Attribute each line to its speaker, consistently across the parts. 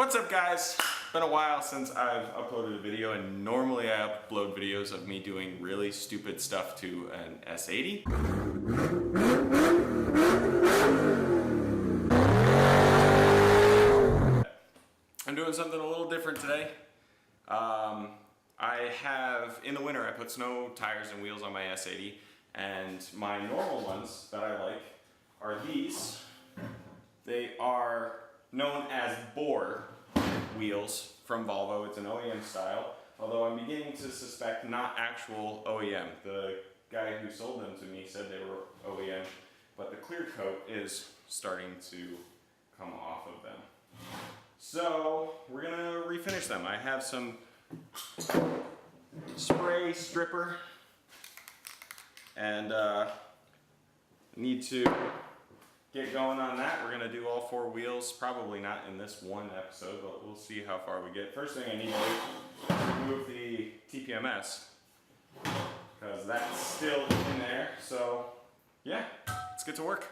Speaker 1: What's up, guys? Been a while since I've uploaded a video, and normally I upload videos of me doing really stupid stuff to an S80. I'm doing something a little different today. I have, in the winter, I put snow tires and wheels on my S80, and my normal ones that I like are these. They are known as Bore wheels from Volvo. It's an OEM style, although I'm beginning to suspect not actual OEM. The guy who sold them to me said they were OEM, but the clear coat is starting to come off of them. So we're gonna refinish them. I have some spray stripper and need to get going on that. We're gonna do all four wheels, probably not in this one episode, but we'll see how far we get. First thing I need to do is remove the TPMS, because that's still in there. So yeah, let's get to work.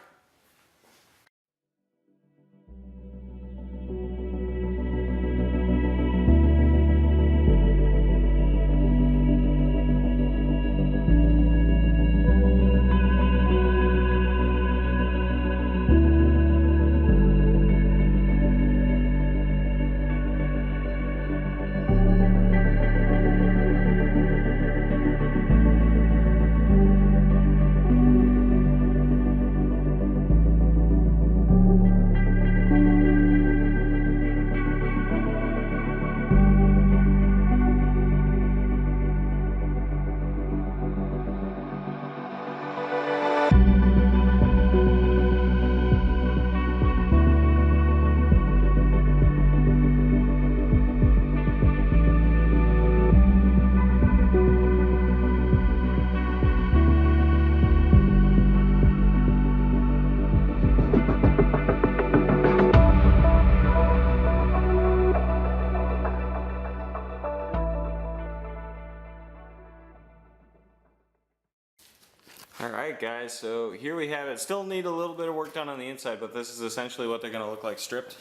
Speaker 1: Alright guys, so here we have it. Still need a little bit of work done on the inside, but this is essentially what they're going to look like stripped.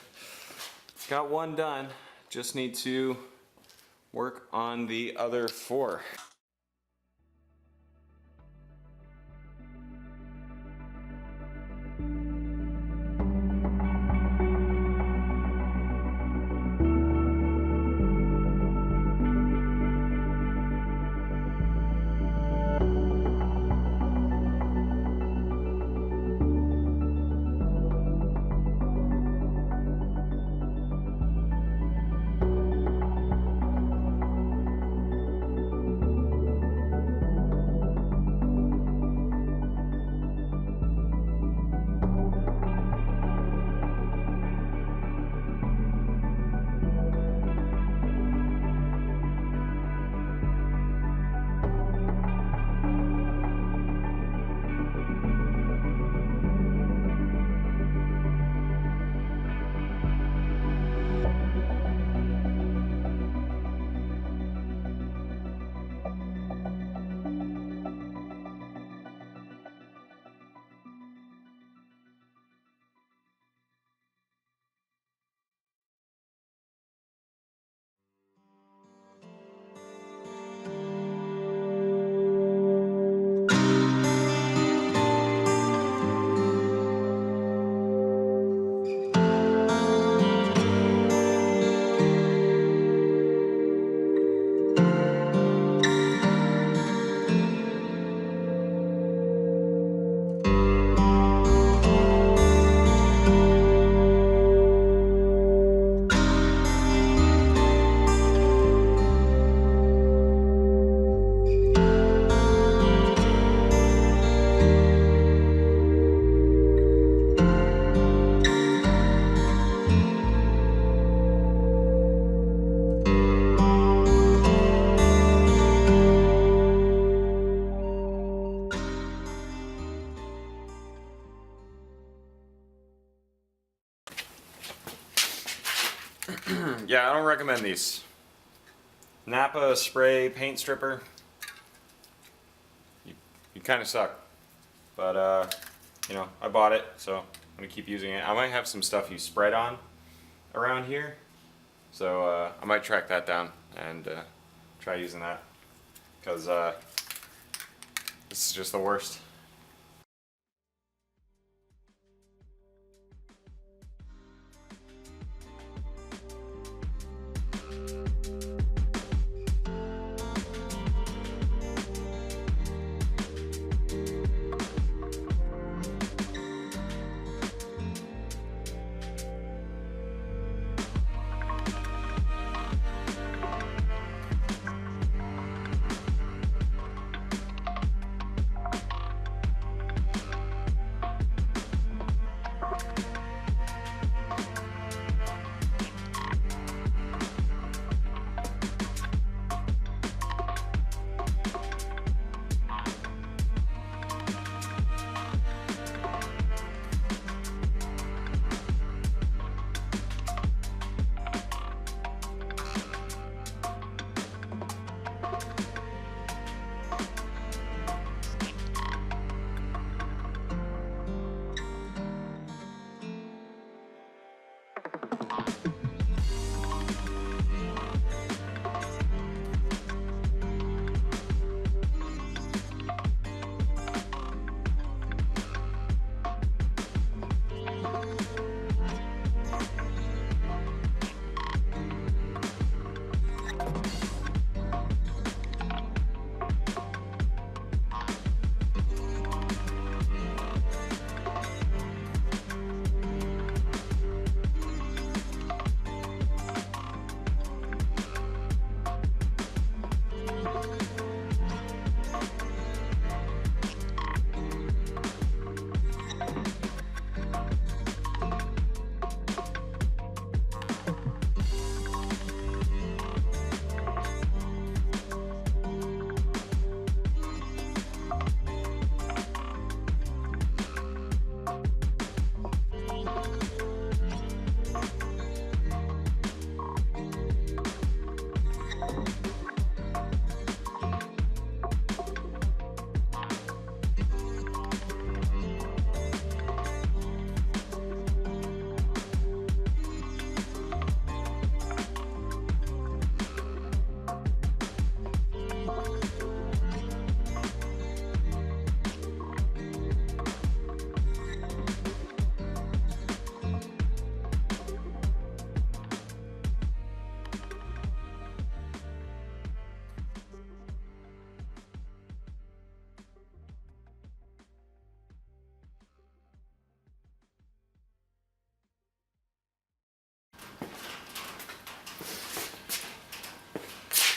Speaker 1: Got one done, just need to work on the other four. Yeah, I don't recommend these. Napa spray paint stripper. You kind of suck. But, you know, I bought it, so I'm going to keep using it. I might have some stuff you spread on around here, So I might track that down and try using that, because this is just the worst.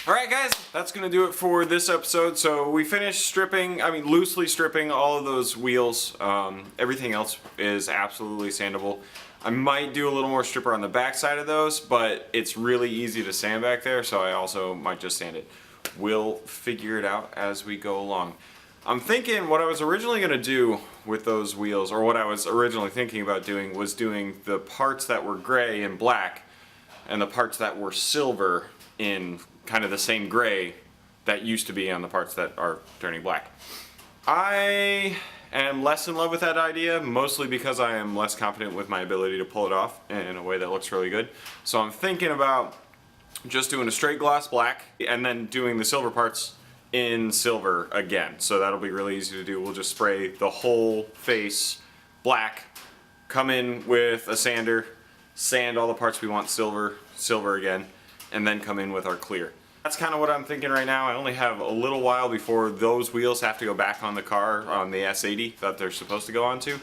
Speaker 1: Alright guys, that's going to do it for this episode. So we finished stripping, loosely stripping all of those wheels. Everything else is absolutely sandable. I might do a little more stripper on the back side of those, but it's really easy to sand back there, so I also might just sand it. We'll figure it out as we go along. I'm thinking what I was originally going to do with those wheels, or what I was originally thinking about doing, was doing the parts that were gray and black and the parts that were silver in kind of the same gray that used to be on the parts that are turning black. I am less in love with that idea, mostly because I am less confident with my ability to pull it off in a way that looks really good. So I'm thinking about just doing a straight gloss black and then doing the silver parts in silver again. So that'll be really easy to do. We'll just spray the whole face black, come in with a sander, sand all the parts we want silver again, and then come in with our clear. That's kind of what I'm thinking right now. I only have a little while before those wheels have to go back on the car, on the S80 that they're supposed to go onto.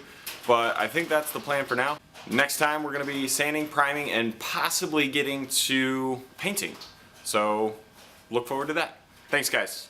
Speaker 1: But I think that's the plan for now. Next time we're going to be sanding, priming, and possibly getting to painting. So look forward to that. Thanks guys.